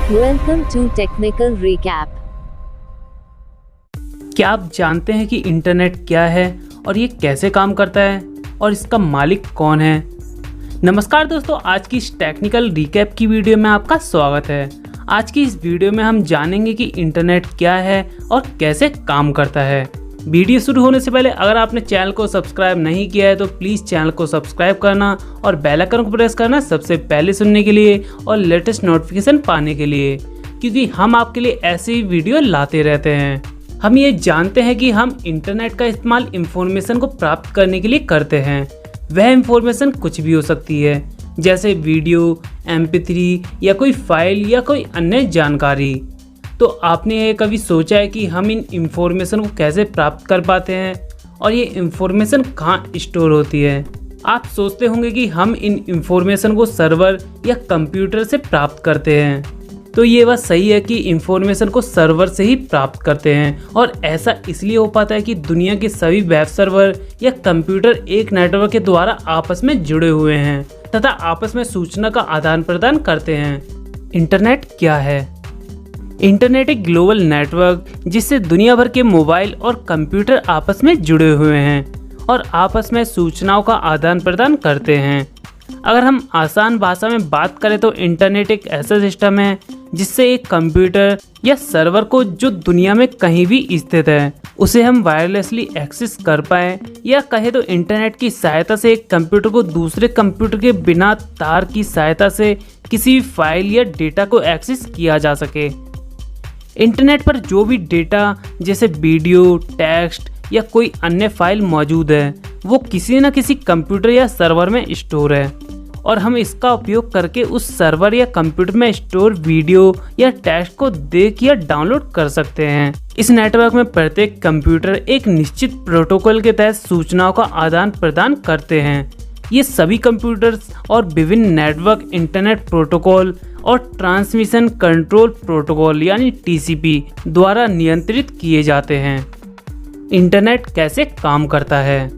Welcome to Technical Recap. क्या आप जानते हैं कि इंटरनेट क्या है और ये कैसे काम करता है और इसका मालिक कौन है? नमस्कार दोस्तों, आज की इस टेक्निकल रिकैप की वीडियो में आपका स्वागत है। आज की इस वीडियो में हम जानेंगे कि इंटरनेट क्या है और कैसे काम करता है। वीडियो शुरू होने से पहले अगर आपने चैनल को सब्सक्राइब नहीं किया है तो प्लीज़ चैनल को सब्सक्राइब करना और बेल आइकन को प्रेस करना सबसे पहले सुनने के लिए और लेटेस्ट नोटिफिकेशन पाने के लिए, क्योंकि हम आपके लिए ऐसे ही वीडियो लाते रहते हैं। हम ये जानते हैं कि हम इंटरनेट का इस्तेमाल इंफॉर्मेशन को प्राप्त करने के लिए करते हैं। वह इंफॉर्मेशन कुछ भी हो सकती है, जैसे वीडियो, MP3 या कोई फाइल या कोई अन्य जानकारी। तो आपने ये कभी सोचा है कि हम इन इंफॉर्मेशन को कैसे प्राप्त कर पाते हैं और ये इंफॉर्मेशन कहाँ स्टोर होती है? आप सोचते होंगे कि हम इन इंफॉर्मेशन को सर्वर या कंप्यूटर से प्राप्त करते हैं। तो ये बात सही है कि इंफॉर्मेशन को सर्वर से ही प्राप्त करते हैं, और ऐसा इसलिए हो पाता है कि दुनिया के सभी वेब सर्वर या कंप्यूटर एक नेटवर्क के द्वारा आपस में जुड़े हुए हैं तथा आपस में सूचना का आदान प्रदान करते हैं। इंटरनेट क्या है? इंटरनेट एक ग्लोबल नेटवर्क जिससे दुनिया भर के मोबाइल और कंप्यूटर आपस में जुड़े हुए हैं और आपस में सूचनाओं का आदान प्रदान करते हैं। अगर हम आसान भाषा में बात करें तो इंटरनेट एक ऐसा सिस्टम है जिससे एक कंप्यूटर या सर्वर को जो दुनिया में कहीं भी स्थित है उसे हम वायरलेसली एक्सेस कर पाएँ, या कहे तो इंटरनेट की सहायता से एक कंप्यूटर को दूसरे कंप्यूटर के बिना तार की सहायता से किसी फाइल या डेटा को एक्सेस किया जा सके। इंटरनेट पर जो भी डेटा जैसे वीडियो, टेक्स्ट या कोई अन्य फाइल मौजूद है वो किसी न किसी कंप्यूटर या सर्वर में स्टोर है, और हम इसका उपयोग करके उस सर्वर या कंप्यूटर में स्टोर वीडियो या टेक्स्ट को देख या डाउनलोड कर सकते हैं। इस नेटवर्क में प्रत्येक कंप्यूटर एक निश्चित प्रोटोकॉल के तहत सूचनाओं का आदान प्रदान करते हैं। ये सभी कंप्यूटर्स और विभिन्न नेटवर्क इंटरनेट प्रोटोकॉल और ट्रांसमिशन कंट्रोल प्रोटोकॉल यानी TCP द्वारा नियंत्रित किए जाते हैं। इंटरनेट कैसे काम करता है?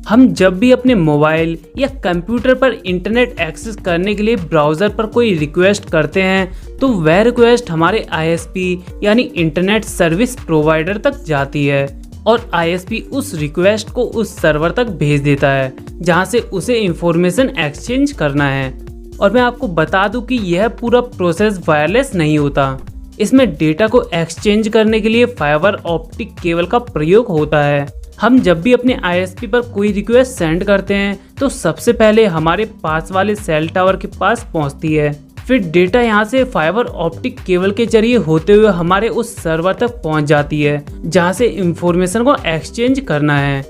हम जब भी अपने मोबाइल या कंप्यूटर पर इंटरनेट एक्सेस करने के लिए ब्राउज़र पर कोई रिक्वेस्ट करते हैं तो वह रिक्वेस्ट हमारे ISP यानी इंटरनेट सर्विस प्रोवाइडर तक जाती है, और ISP उस रिक्वेस्ट को उस सर्वर तक भेज देता है जहां से उसे इंफॉर्मेशन एक्सचेंज करना है। और मैं आपको बता दूं कि यह पूरा प्रोसेस वायरलेस नहीं होता। इसमें डेटा को एक्सचेंज करने के लिए फाइबर ऑप्टिक केबल का प्रयोग होता है। हम जब भी अपने ISP पर कोई रिक्वेस्ट सेंड करते हैं तो सबसे पहले हमारे पास वाले सेल टावर के पास पहुंचती है, फिर डेटा यहां से फाइबर ऑप्टिक केबल के जरिए होते हुए हमारे उस सर्वर तक पहुंच जाती है जहां से इंफॉर्मेशन को एक्सचेंज करना है।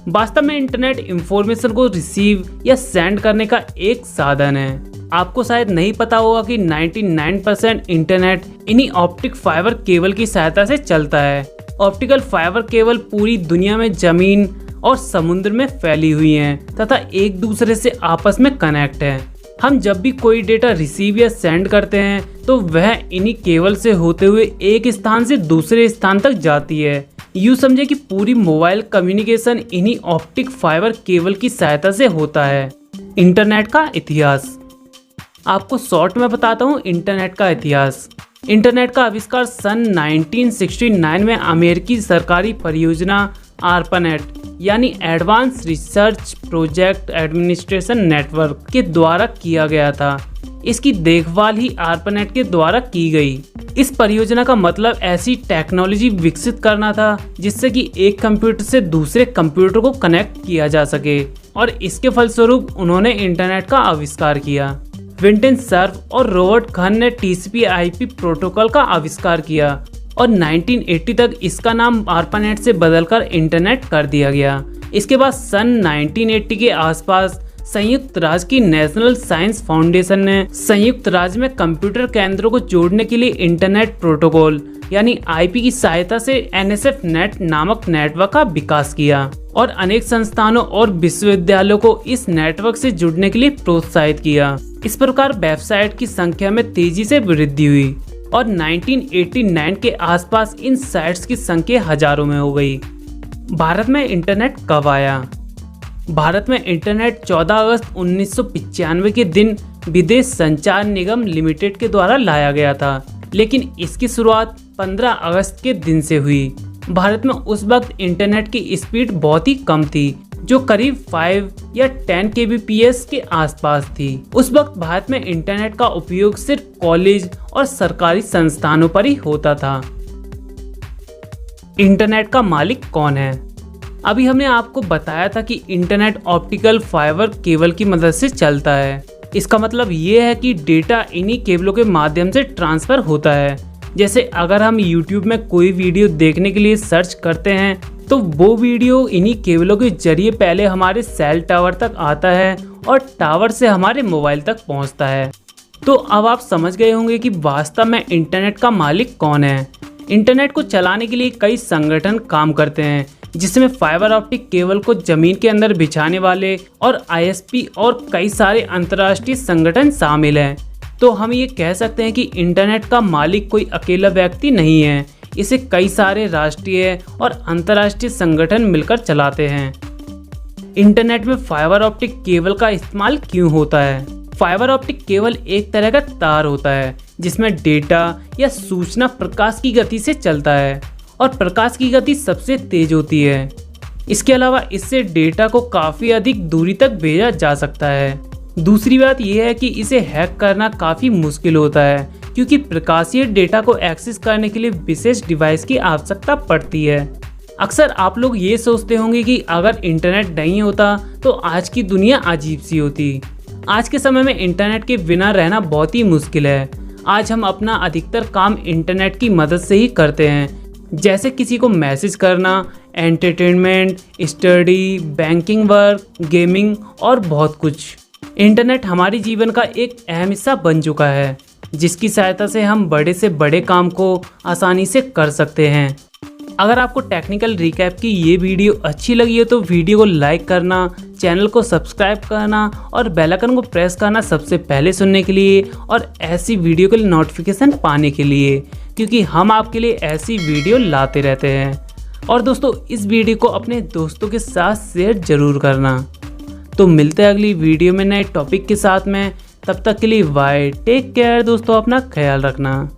वास्तव में इंटरनेट इंफॉर्मेशन को रिसीव या सेंड करने का एक साधन है। आपको शायद नहीं पता होगा कि 99% इंटरनेट इन्हीं ऑप्टिक फाइबर केबल की सहायता से चलता है। ऑप्टिकल फाइबर केबल पूरी दुनिया में जमीन और समुद्र में फैली हुई हैं तथा एक दूसरे से आपस में कनेक्ट है। हम जब भी कोई डेटा रिसीव या सेंड करते हैं तो वह इन्हीं केबल से होते हुए एक स्थान से दूसरे स्थान तक जाती है। यूँ समझे कि पूरी मोबाइल कम्युनिकेशन इन्हीं ऑप्टिक फाइबर केबल की सहायता से होता है। इंटरनेट का इतिहास आपको शॉर्ट में बताता हूँ। इंटरनेट का इतिहास। इंटरनेट का आविष्कार सन 1969 में अमेरिकी सरकारी परियोजना ARPANET यानी advance research project administration network के द्वारा किया गया था। इसकी देखभाल ही ARPANET के द्वारा की गई। इस परियोजना का मतलब ऐसी टेक्नोलॉजी विकसित करना था जिससे कि एक कंप्यूटर से दूसरे कंप्यूटर को कनेक्ट किया जा सके, और इसके फलस्वरूप उन्होंने इंटरनेट का आविष्कार किया। विंटन सर्फ और रॉबर्ट खन ने TCP/IP प्रोटोकॉल का आविष्कार किया, और 1980 तक इसका नाम ARPANET से बदलकर इंटरनेट कर दिया गया। इसके बाद सन 1980 के आसपास संयुक्त राज्य की नेशनल साइंस फाउंडेशन ने संयुक्त राज्य में कंप्यूटर केंद्रों को जोड़ने के लिए इंटरनेट प्रोटोकॉल यानी IP की सहायता से NSF नेट नामक नेटवर्क का विकास किया, और अनेक संस्थानों और विश्वविद्यालयों को इस नेटवर्क से जुड़ने के लिए प्रोत्साहित किया। इस प्रकार वेबसाइट की संख्या में तेजी से वृद्धि हुई, और 1989 के आसपास इन साइट्स की संख्या हजारों में हो गई। भारत में इंटरनेट कब आया? भारत में इंटरनेट 14 अगस्त 1995 के दिन विदेश संचार निगम लिमिटेड के द्वारा लाया गया था, लेकिन इसकी शुरुआत 15 अगस्त के दिन से हुई। भारत में उस वक्त इंटरनेट की स्पीड बहुत ही कम थी, जो करीब 5 या 10 kbps के आसपास थी। उस वक्त भारत में इंटरनेट का उपयोग सिर्फ कॉलेज और सरकारी संस्थानों पर ही होता था। इंटरनेट का मालिक कौन है? अभी हमने आपको बताया था कि इंटरनेट ऑप्टिकल फाइबर केबल की मदद से चलता है। इसका मतलब ये है कि डेटा इन्हीं केबलों के माध्यम से ट्रांसफर होता है। जैसे अगर हम YouTube में कोई वीडियो देखने के लिए सर्च करते हैं तो वो वीडियो इन्हीं केबलों के जरिए पहले हमारे सेल टावर तक आता है और टावर से हमारे मोबाइल तक पहुंचता है। तो अब आप समझ गए होंगे कि वास्तव में इंटरनेट का मालिक कौन है। इंटरनेट को चलाने के लिए कई संगठन काम करते हैं, जिसमें फाइबर ऑप्टिक केबल को जमीन के अंदर बिछाने वाले और ISP और कई सारे अंतर्राष्ट्रीय संगठन शामिल हैं। तो हम ये कह सकते हैं कि इंटरनेट का मालिक कोई अकेला व्यक्ति नहीं है, इसे कई सारे राष्ट्रीय और अंतर्राष्ट्रीय संगठन मिलकर चलाते हैं। इंटरनेट में फाइबर ऑप्टिक केबल का इस्तेमाल क्यों होता है? फाइबर ऑप्टिक केबल एक तरह का तार होता है जिसमें डेटा या सूचना प्रकाश की गति से चलता है और प्रकाश की गति सबसे तेज होती है। इसके अलावा इससे डेटा को काफ़ी अधिक दूरी तक भेजा जा सकता है। दूसरी बात यह है कि इसे हैक करना काफ़ी मुश्किल होता है, क्योंकि प्रकाशीय डेटा को एक्सेस करने के लिए विशेष डिवाइस की आवश्यकता पड़ती है। अक्सर आप लोग ये सोचते होंगे कि अगर इंटरनेट नहीं होता तो आज की दुनिया अजीब सी होती। आज के समय में इंटरनेट के बिना रहना बहुत ही मुश्किल है। आज हम अपना अधिकतर काम इंटरनेट की मदद से ही करते हैं, जैसे किसी को मैसेज करना, entertainment, study, banking work, gaming और बहुत कुछ। इंटरनेट हमारे जीवन का एक अहम हिस्सा बन चुका है, जिसकी सहायता से हम बड़े से बड़े काम को आसानी से कर सकते हैं। अगर आपको टेक्निकल रिकैप की ये वीडियो अच्छी लगी है तो वीडियो को लाइक करना, चैनल को सब्सक्राइब करना और बेल आइकन को प्रेस करना सबसे पहले सुनने के लिए और ऐसी वीडियो के लिए नोटिफिकेशन पाने के लिए, क्योंकि हम आपके लिए ऐसी वीडियो लाते रहते हैं। और दोस्तों, इस वीडियो को अपने दोस्तों के साथ शेयर जरूर करना। तो मिलते हैं अगली वीडियो में नए टॉपिक के साथ में। तब तक के लिए बाय, टेक केयर दोस्तों, अपना ख्याल रखना।